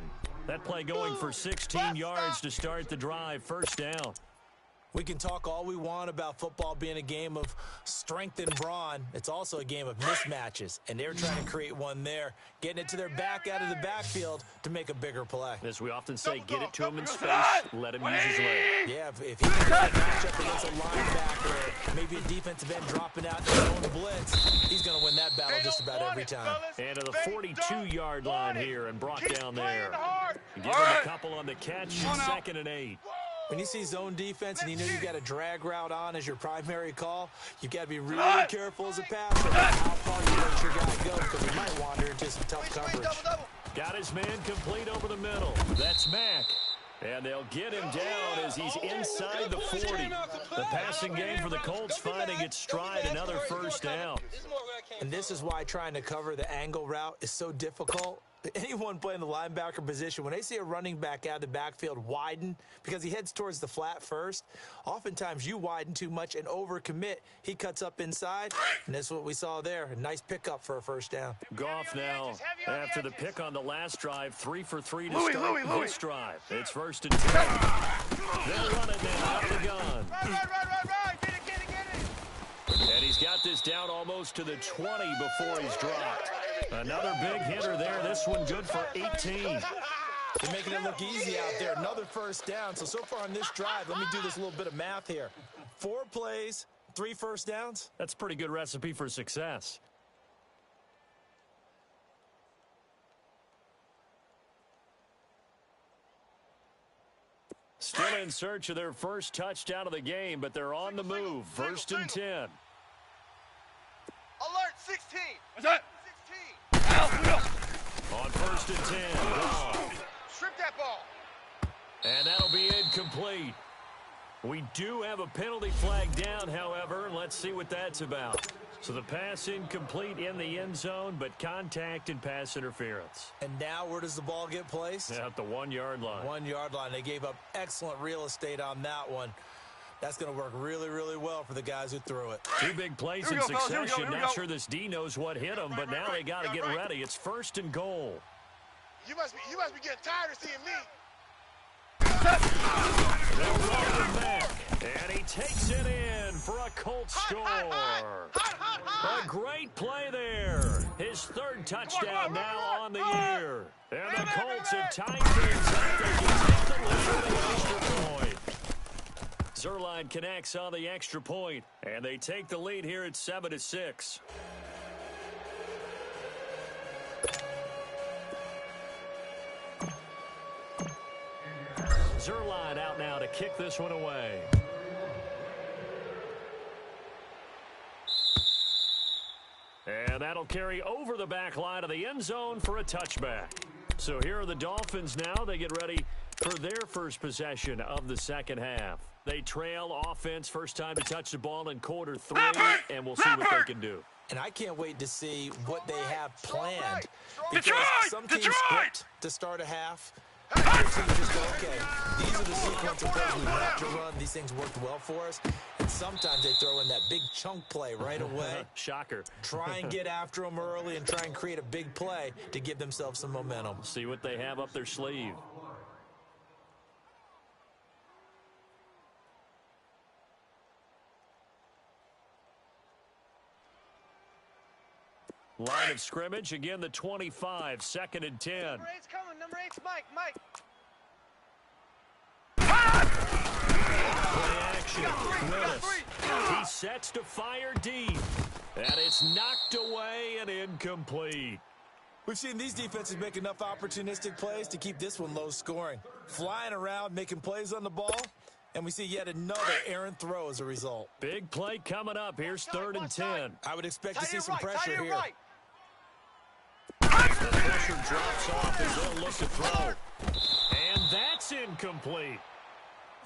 A: That play going for 16 yards to start the drive. First down.
B: We can talk all we want about football being a game of strength and brawn. It's also a game of mismatches, and they're trying to create one there, getting it to their back out of the backfield to make a bigger play.
A: As we often say, get it to him in space, let him use his leg.
B: Yeah, if he can get a matchup against a linebacker, maybe a defensive end dropping out in his own blitz, he's going to win that battle just about every time.
A: And to the 42-yard line here and brought down there. Give him a couple on the catch, 2nd and 8.
B: When you see zone defense and you know you've got a drag route on as your primary call, you've got to be really careful as a passer about how far you let your guy go because he might wander into some tough coverage.
A: Got his man complete over the middle. That's Mack. And they'll get him down as he's inside the 40. The passing game for the Colts finding its stride, another first down.
B: And this is why trying to cover the angle route is so difficult. Anyone playing the linebacker position, when they see a running back out of the backfield widen because he heads towards the flat first, oftentimes you widen too much and overcommit. He cuts up inside, and that's what we saw there. A nice pickup for a first down.
A: Goff now, after the pick on the last drive, 3 for 3 to start this drive. It's 1st and 10. They'll run it now out of the gun.
F: Right. Get it.
A: And he's got this down almost to the 20 before he's dropped. Another big hitter there. This one good for 18.
B: They're making it look easy out there. Another first down. So far on this drive, let me do this little bit of math here. 4 plays, 3 first downs.
A: That's a pretty good recipe for success. Still in search of their first touchdown of the game, but they're on the move. 1st and 10.
C: Alert, 16.
E: What's that?
C: 16.
A: On 1st and 10. Gone.
C: Strip that ball.
A: And that'll be incomplete. We do have a penalty flag down, however. Let's see what that's about. So the pass incomplete in the end zone, but contact and pass interference.
B: And now where does the ball get placed?
A: At the 1-yard line.
B: 1-yard line. They gave up excellent real estate on that one. That's going to work really, really well for the guys who threw it.
A: 2 big plays in succession. Not sure this D knows what hit them, but now they got to get ready. It's 1st and goal.
C: You must be getting tired of seeing me.
A: They'll run him back, and he takes it in for a Colts score. A great play there. His 3rd touchdown now on the year. And the Colts have tied things up. They can take the lead with an extra point. Zerline connects on the extra point, and they take the lead here at 7-6. Zerline out now to kick this one away. And that'll carry over the back line of the end zone for a touchback. So here are the Dolphins now. They get ready for their first possession of the second half. They trail offense, first time to touch the ball in quarter 3, and we'll see what they can do.
B: And I can't wait to see what they have planned. Because some teams script to start a half. Other teams just go, okay, these are the sequence of plays we want to run. These things worked well for us. And sometimes they throw in that big chunk play right away.
A: Shocker.
B: Try and get after them early and try and create a big play to give themselves some momentum.
A: See what they have up their sleeve. Line of scrimmage, again the 25, 2nd and 10.
F: Number 8's coming. Number 8's Mike. Mike.
A: Play action. Willis. He sets to fire deep. And it's knocked away and incomplete.
B: We've seen these defenses make enough opportunistic plays to keep this one low scoring. Flying around, making plays on the ball, and we see yet another errant throw as a result.
A: Big play coming up. Here's 3rd and 10.
B: I would expect to see some pressure here.
C: Right.
A: The pressure drops off as they'll look to throw. And that's incomplete.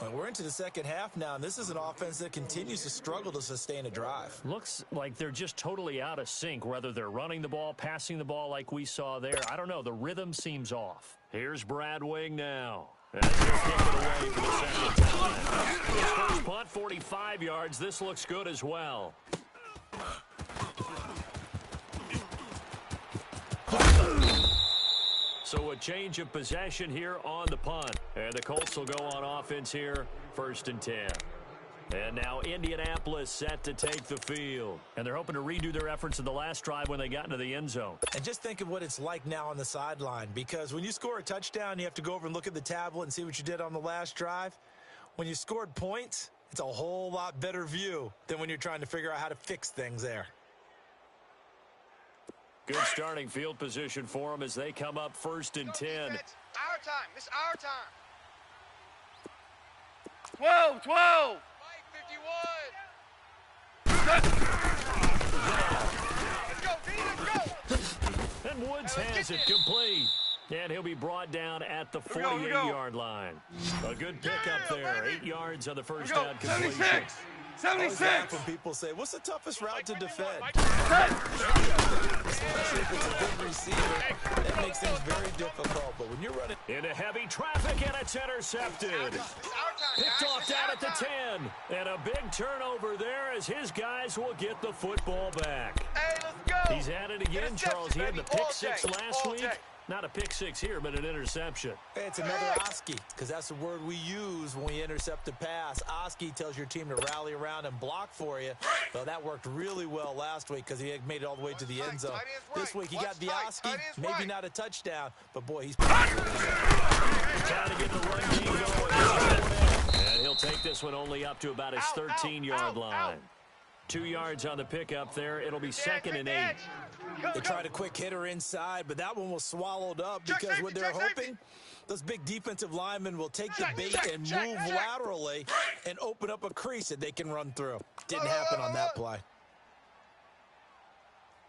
B: Well, we're into the second half now, and this is an offense that continues to struggle to sustain a drive.
A: Looks like they're just totally out of sync, whether they're running the ball, passing the ball like we saw there. I don't know. The rhythm seems off. Here's Brad Wing now. As he'll kick it away for the second time. His first punt, 45 yards. This looks good as well. So a change of possession here on the punt. And the Colts will go on offense here, 1st and 10. And now Indianapolis set to take the field. And they're hoping to redo their efforts in the last drive when they got into the end zone.
B: And just think of what it's like now on the sideline, because when you score a touchdown, you have to go over and look at the tablet and see what you did on the last drive. When you scored points, it's a whole lot better view than when you're trying to figure out how to fix things there.
A: Good starting field position for them as they come up 1st and 10.
F: Our time. It's our time.
E: 12, 12.
F: Mike, 51. Let's go, D. Let's go.
A: And Woods has it complete. And he'll be brought down at the 48-yard line. A good pickup there. 8 yards on the first down completion.
E: 76. 76.
B: When people say, what's the toughest route to defend?
F: Mike.
B: Especially if it's a big receiver, that makes things very difficult. But when you're running
A: Into heavy traffic, and it's intercepted.
F: It's our time.
A: Picked
F: guys.
A: off
F: It's
A: down
F: our
A: at the
F: time.
A: 10. And a big turnover there as his guys will get the football back.
F: Hey, let's go.
A: He's at it again,
F: Interception,
A: Charles. He had the
F: baby,
A: pick
F: all
A: six
F: day,
A: last
F: all
A: week.
F: day.
A: Not a pick six here, but an interception.
B: it's another Oski, because that's the word we use when we intercept a pass. Oski tells your team to rally around and block for you. So that worked really well last week because he had made it all the way to the end zone. This week he got the Oski, maybe not a touchdown, but boy, he's
A: Trying to get the run game going. And he'll take this one only up to about his 13-yard line. 2 yards on the pickup there. It'll be 2nd and 8.
B: They tried a quick hitter inside, but that one was swallowed up because what they're hoping, those big defensive linemen will take the bait and move laterally and open up a crease that they can run through. Didn't happen on that play.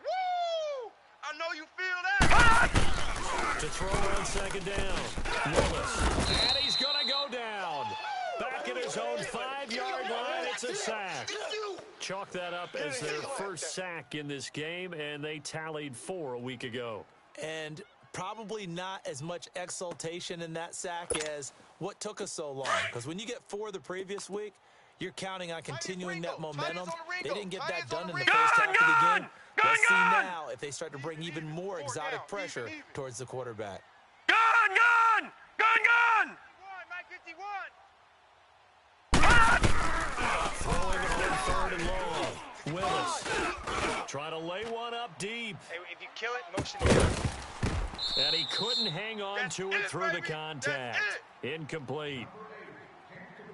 F: Woo! I know you feel that.
A: To throw on 2nd down. Willis. And he's going to go down. Back at his own 5-yard line. It's a sack. Chalk that up as their first sack in this game, and they tallied 4 a week ago.
B: And probably not as much exultation in that sack as what took us so long. Because when you get 4 the previous week, you're counting on continuing that momentum. They didn't get that done in the first half of the game. Let's see now if they start to bring even more exotic pressure towards the quarterback.
E: Gun!
F: Mike 51.
A: Throwing it on 3rd and long. Willis trying to lay one up deep.
F: Hey, if you kill it, motion it.
A: And he couldn't hang on to it through the contact. Incomplete.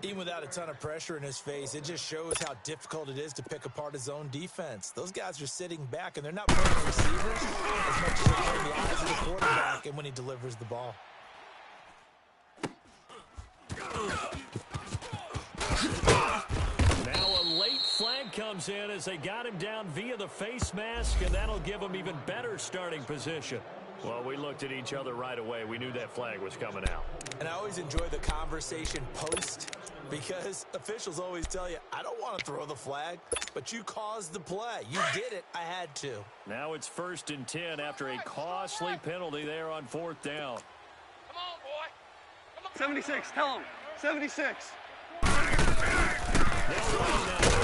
B: Even without a ton of pressure in his face, it just shows how difficult it is to pick apart his own defense. Those guys are sitting back, and they're not playing receivers as much as they're playing the eyes of the quarterback and when he delivers the ball.
A: Now a late flag comes in as they got him down via the face mask, and that'll give him even better starting position. Well, we looked at each other right away. We knew that flag was coming out.
B: And I always enjoy the conversation post because officials always tell you, I don't want to throw the flag, but you caused the play. You did it. I had to.
A: Now it's 1st and 10 after a costly penalty there on 4th down.
F: Come on, boy.
E: 76, tell him. 76.
A: They'll run now.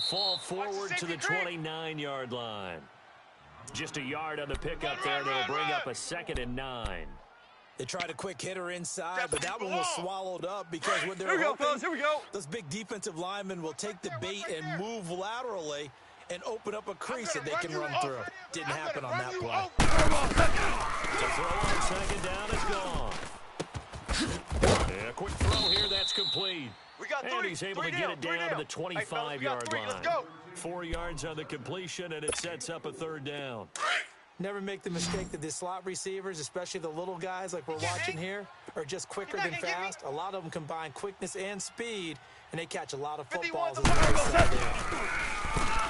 A: fall forward to the 29-yard line. Just a yard on the pickup there, and it'll bring up a 2nd and 9.
B: They tried a quick hitter inside, but that one was swallowed up because when they're
E: Here we go.
B: those big defensive linemen will take the bait and move laterally and open up a crease that they can run through. Didn't happen on that play.
A: The throw on 2nd down is gone. And a quick throw here, that's complete.
C: We got
A: And
C: three.
A: he's able to get it down to the 25-yard line. 4 yards on the completion, and it sets up a 3rd down.
B: Never make the mistake that the slot receivers, especially the little guys like we're watching here, are just quicker than fast. A lot of them combine quickness and speed, and they catch a lot of footballs.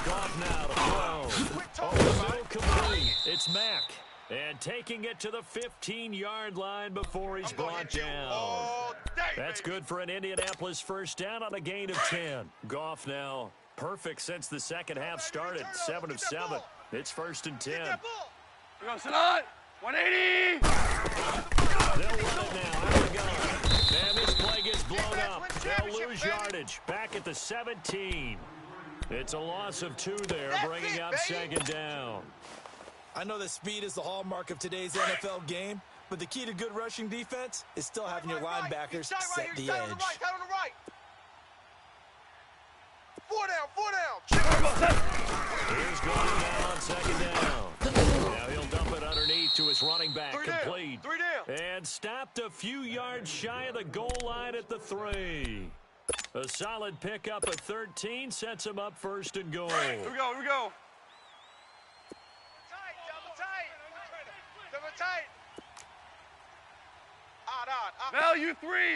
A: Goff now to throw. Over the middle, complete. It's Mack. And taking it to the 15-yard line before he's brought down. That's good for an Indianapolis 1st down on a gain of 10. Goff now perfect since the second half started. 7 of 7. It's 1st and 10.
E: We're going to sit on. 180.
A: They'll run it now. Out of the gun. And this play gets blown up. They'll lose yardage. Back at the 17. It's a loss of 2 there, bringing up 2nd down.
B: I know that speed is the hallmark of today's NFL game, but the key to good rushing defense is still having your linebackers set the edge.
C: Four down.
A: Here's going down on 2nd down. Now he'll dump it underneath to his running back. Complete.
C: 3 down.
A: And stopped a few yards shy of the goal line at the 3. A solid pickup at 13 sets him up 1st and goal.
E: Here we go.
C: Double tight.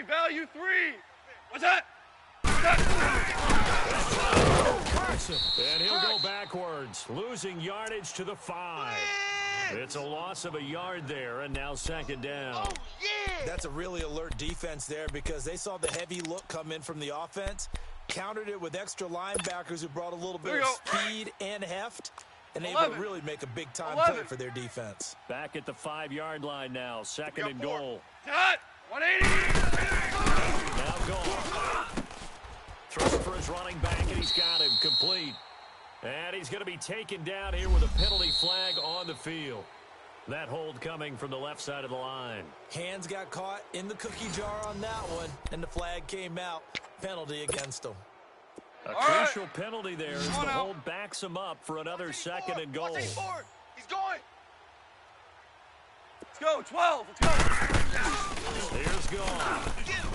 E: Value 3. What's that?
A: And he'll go backwards, losing yardage to the 5. It's a loss of a yard there, and now 2nd down.
B: That's a really alert defense there because they saw the heavy look come in from the offense, countered it with extra linebackers who brought a little bit of speed and heft, and able to really make a big-time play for their defense.
A: Back at the 5-yard line now, 2nd and goal.
E: Cut. 180.
A: Now goal. Throws for his running back, and he's got him complete. And he's going to be taken down here with a penalty flag on the field. That hold coming from the left side of the line.
B: Hands got caught in the cookie jar on that one, and the flag came out. Penalty against him.
A: A crucial penalty there as the hold backs him up for another 2nd and goal.
C: He's going.
E: Let's go, 12. Let's go.
A: Here's gone.
C: Get him.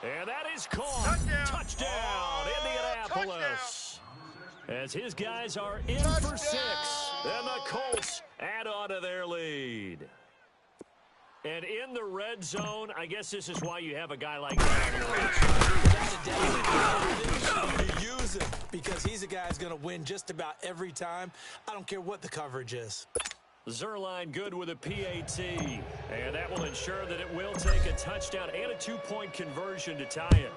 A: And that is caught. Touchdown, Indianapolis. As his guys are in for 6. And the Colts add on to their lead. And in the red zone, I guess this is why you have a guy like that.
B: You use him because he's a guy who's going to win just about every time. I don't care what the coverage is.
A: Zerline good with a PAT. And that will ensure that it will take a touchdown and a 2-point conversion to tie it.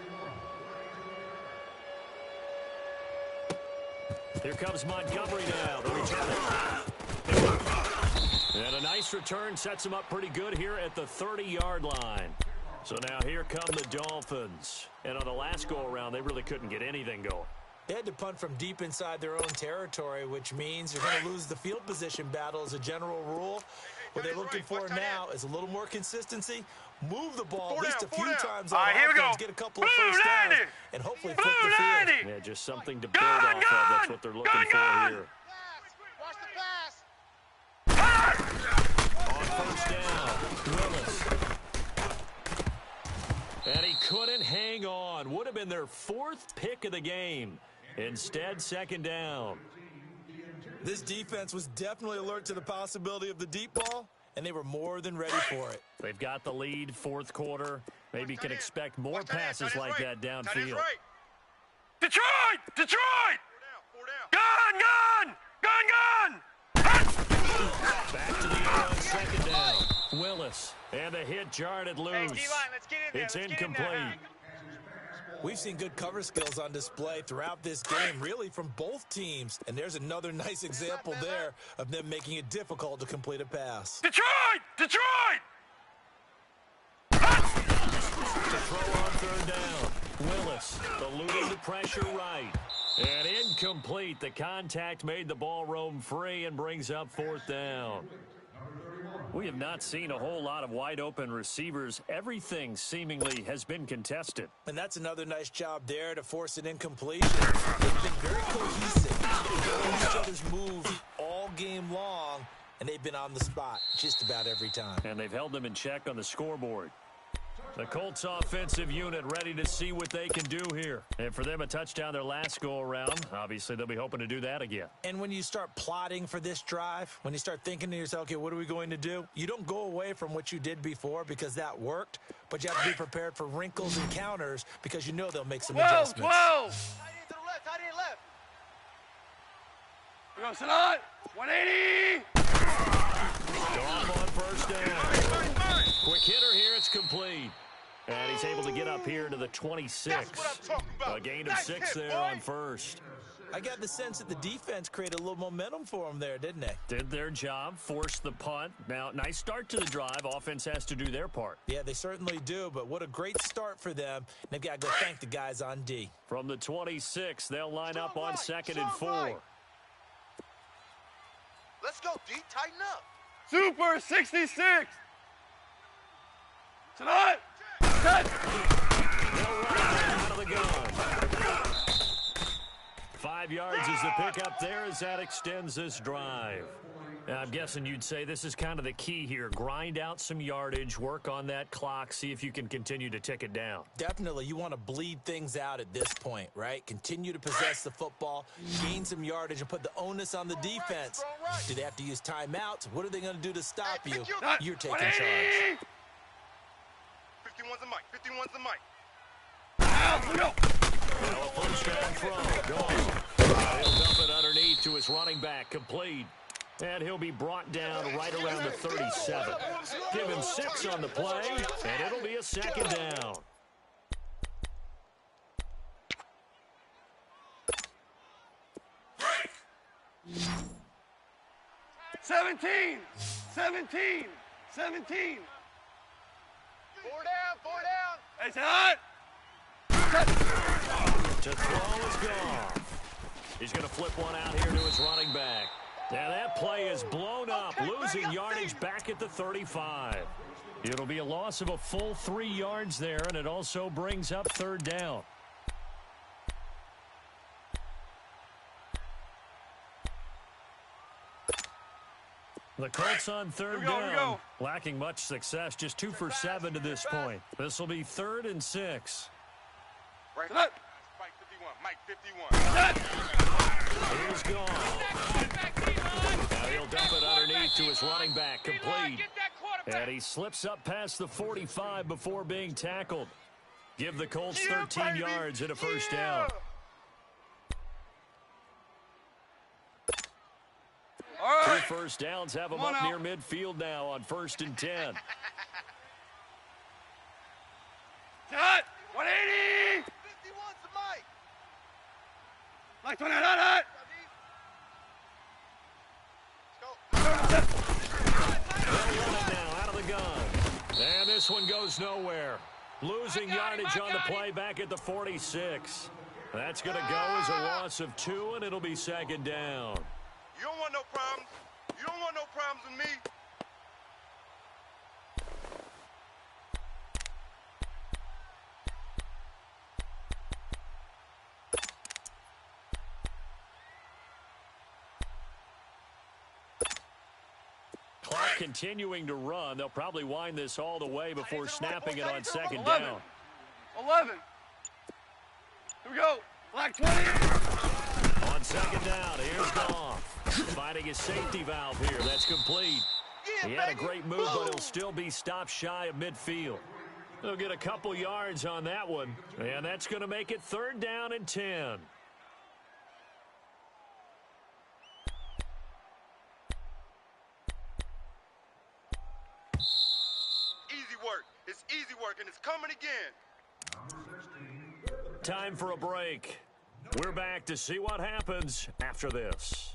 A: Here comes Montgomery now, the return. And a nice return sets him up pretty good here at the 30-yard line. So now here come the Dolphins. And on the last go-around, they really couldn't get anything going.
B: They had to punt from deep inside their own territory, which means you're going to lose the field position battle as a general rule. What they're looking for now is a little more consistency. Move the ball at least a few times on offense, get a couple of first downs, and hopefully flip the field.
A: Yeah, just something to build off of. That's what they're looking for here.
C: Watch the pass.
A: On 1st down, Willis. And he couldn't hang on. Would have been their 4th pick of the game. Instead, 2nd down.
B: This defense was definitely alert to the possibility of the deep ball, and they were more than ready for it.
A: They've got the lead, 4th quarter. Maybe can expect more passes like that downfield.
E: Detroit! Gun!
A: Back to the air on 2nd down. Willis. And the hit jarred it loose.
F: Hey, D-line, let's get in there.
A: It's
F: Let's
A: incomplete.
F: Get in there.
B: We've seen good cover skills on display throughout this game, really from both teams. And there's another nice example there of them making it difficult to complete a pass.
E: Detroit!
A: To throw on 3rd down. Willis, eluding the pressure right. And incomplete. The contact made the ball roam free and brings up fourth down. We have not seen a whole lot of wide-open receivers. Everything seemingly has been contested.
B: And that's another nice job there to force an incompletion. They've been very cohesive. They've been on each other's moves all game long, and they've been on the spot just about every time.
A: And they've held them in check on the scoreboard. The Colts offensive unit ready to see what they can do here. And for them, a touchdown their last go-around. Obviously, they'll be hoping to do that again.
B: And when you start plotting for this drive, when you start thinking to yourself, okay, what are we going to do? You don't go away from what you did before because that worked, but you have to be prepared for wrinkles and counters because you know they'll make some adjustments.
E: 12!
C: Tight end to the left, tight end left.
E: We go, Salat! 180!
A: Off on first down. Quick hitter here, it's complete. And he's able to get up here to the 26.
D: That's what I'm talking about.
A: A gain of
D: Nice
A: 6
D: hit,
A: there
D: boy.
A: on first.
B: I got the sense that the defense created a little momentum for them there, didn't they?
A: Did their job, forced the punt. Now, nice start to the drive. Offense has to do their part.
B: Yeah, they certainly do, but what a great start for them. They've got to go thank the guys on D.
A: From the 26, they'll line up on
C: Strong
A: 2nd and 4.
C: right. Let's go, D. Tighten up.
E: Super 66! Salat! Cut!
A: They'll run out of the gun. 5 yards is the pickup there as that extends this drive. I'm guessing you'd say this is kind of the key here. Grind out some yardage, work on that clock, see if you can continue to tick it down.
B: Definitely, you want to bleed things out at this point, right? Continue to possess the football, gain some yardage, and put the onus on the defense. Do they have to use timeouts? What are they going to do to stop you? You're taking charge.
C: 51's the mic. 51's the mic.
E: Out, we go!
A: Now a first down throw. Goes. He'll dump it underneath to his running back. Complete. And he'll be brought down right around the 37. Give him 6 on the play, and it'll be a second down.
E: Seventeen! 17! 17!
C: 4 down, 4 down.
E: Hey, Salat!
A: To throw is gone. He's going to flip one out here to his running back. And that play is blown up, losing yardage back at the 35. It'll be a loss of a full 3 yards there, and it also brings up 3rd down. The Colts on 3rd down, lacking much success, just 2 for 7 to this point. This will be 3rd and 6.
C: Right.
E: Salat!
C: Mike 51.
A: He's gone. Now he'll dump it underneath to his running back, complete. And he slips up past the 45 before being tackled. Give the Colts 13 yards and a first down.
E: All
A: 2
E: right.
A: first downs have him
E: Come on
A: up
E: out.
A: near midfield now on 1st and 10.
E: Salat! 180!
C: 51's the mic.
E: Like 20, hot!
A: Now out of the gun. And this one goes nowhere. Losing yardage on the play back at the 46. That's going to go as a loss of 2, and it'll be 2nd down.
C: You don't want no problems. You don't want no problems with me.
A: Clock continuing to run. They'll probably wind this all the way before snapping it on 2nd
E: 11.
A: down.
E: 11. Here we go. Black 20.
A: On 2nd down, here's Goff. Finding his safety valve here. That's complete. He had a great move, but he'll still be stopped shy of midfield. They'll get a couple yards on that one, and that's going to make it 3rd down and 10.
C: Easy work. It's easy work, and it's coming again.
A: Time for a break. We're back to see what happens after this.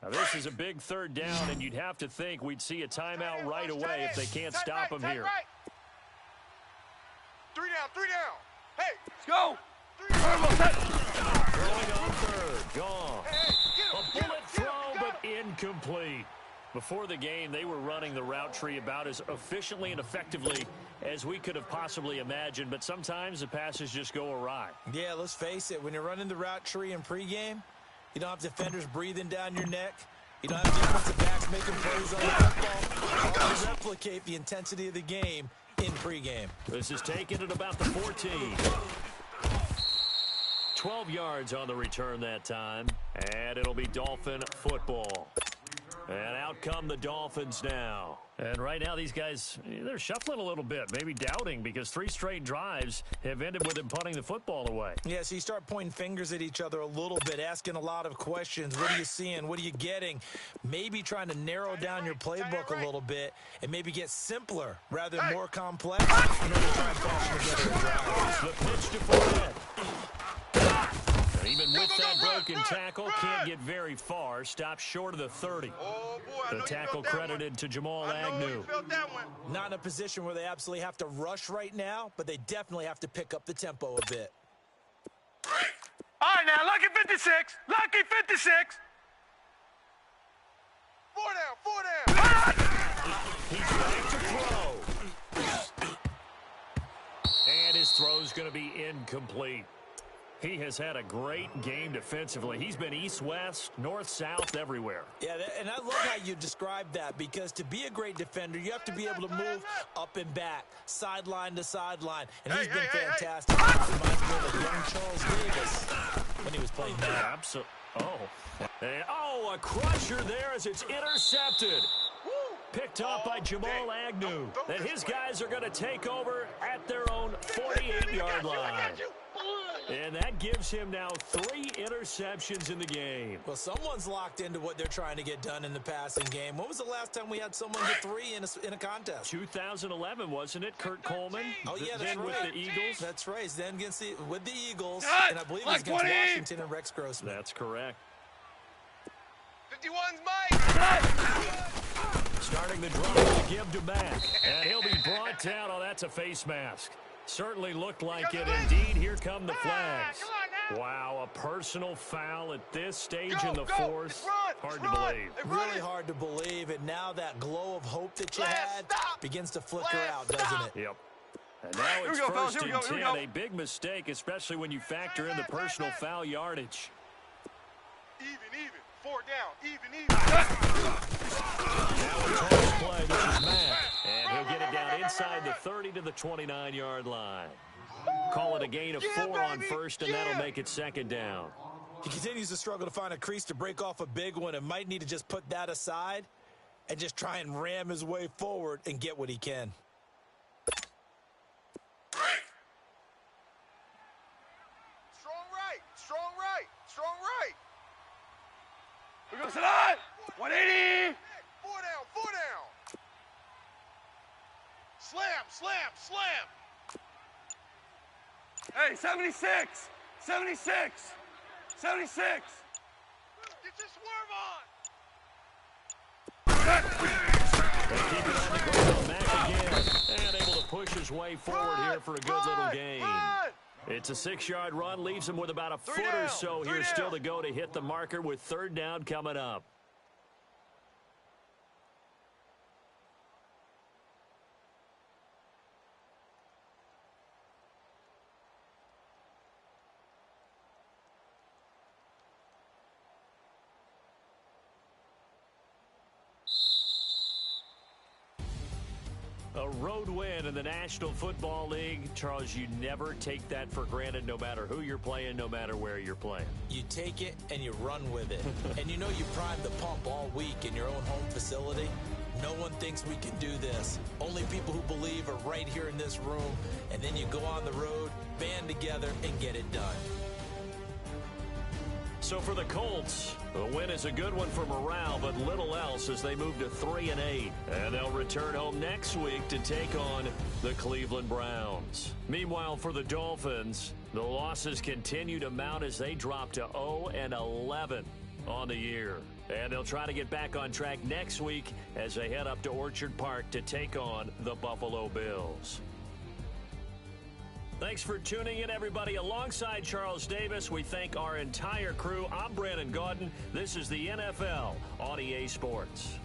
A: Now, this is a big third down, and you'd have to think we'd see a timeout right away if they can't stop him here.
C: Right. 3 down, 3 down. Hey,
E: Let's go.
A: Throwing on third, gone. A bullet throw, but incomplete. Before the game, they were running the route tree about as efficiently and effectively as we could have possibly imagined, but sometimes the passes just go awry.
B: Yeah, let's face it. When you're running the route tree in pregame, you don't have defenders breathing down your neck. You don't have defensive backs making plays on the football. Always replicate the intensity of the game in pregame.
A: This is taken at about the 14. 12 yards on the return that time, and it'll be Dolphin football. And out come the Dolphins now. And right now these guys, they're shuffling a little bit, maybe doubting, because 3 straight drives have ended with them punting the football away.
B: Yeah, so you start pointing fingers at each other a little bit, asking a lot of questions. What are you seeing? What are you getting? Maybe trying to narrow down your playbook a little bit and maybe get simpler rather than more complex in order to try and fashion together a drive.
A: The pitch to Fournette. Even with that broken tackle, can't get very far. Stops short of the 30.
C: Oh, boy,
A: The tackle credited to Jamal Agnew.
B: Not in a position where they absolutely have to rush right now, but they definitely have to pick up the tempo a bit.
E: All right, now, lucky 56. Lucky 56.
C: 4 down, 4 down.
A: He's ready to throw. And his throw's going to be incomplete. He has had a great game defensively. He's been east-west, north-south, everywhere.
B: Yeah, and I love how you described that, because to be a great defender, you have to be able to move up and back, sideline to sideline, and he's been fantastic. Reminds me of a young Charles Davis when he was playing that.
A: Absolutely. Oh, a crusher there as it's intercepted. Picked up by Jamal Agnew. And his guys are going to take over at their own 48-yard line. And that gives him now 3 interceptions in the game.
B: Well, someone's locked into what they're trying to get done in the passing game. When was the last time we had someone get 3 in a contest?
A: 2011, wasn't it? Kurt Coleman.
B: Oh, yeah, that's
A: then
B: right.
A: with the Eagles.
B: That's right. Then with the Eagles,
E: Cut!
B: and I believe it was against Washington and Rex Grossman.
A: That's correct.
C: 51's Mike.
A: Starting the drive to give to Mack. And he'll be brought down. Oh, that's a face mask. Certainly looked like it. Indeed, here come the flags. Wow, a personal foul at this stage in the fourth. Hard to believe.
B: Really hard to believe, and now that glow of hope that you had begins to flicker out, doesn't it?
A: Yep. And now it's first and 10. A big mistake, especially when you factor in the personal foul yardage.
C: Even. 4 down. Even.
A: Now a toss play. This is Mack. And he'll get it down inside the 30 to the 29-yard line. Call it a gain of 4 on first, and that'll make it second down.
B: He continues to struggle to find a crease to break off a big one, and might need to just put that aside and just try and ram his way forward and get what he can.
C: Strong right.
E: We're going to slide. 180.
C: 4 down. Slam.
E: Hey, 76. 76. 76.
C: Get your swerve on.
A: They keep it on the ground. Mack again. And able to push his way forward here for a good little gain. It's a 6-yard run. Leaves him with about a foot or so here still to go to hit the marker with third down coming up. A road win in the National Football League. Charles, you never take that for granted no matter who you're playing, no matter where you're playing.
B: You take it and you run with it. And you know you primed the pump all week in your own home facility. No one thinks we can do this. Only people who believe are right here in this room. And then you go on the road, band together, and get it done.
A: So for the Colts, the win is a good one for morale, but little else as they move to 3-8. And they'll return home next week to take on the Cleveland Browns. Meanwhile, for the Dolphins, the losses continue to mount as they drop to 0-11 on the year. And they'll try to get back on track next week as they head up to Orchard Park to take on the Buffalo Bills. Thanks for tuning in, everybody. Alongside Charles Davis, we thank our entire crew. I'm Brandon Gaudin. This is the NFL on EA Sports.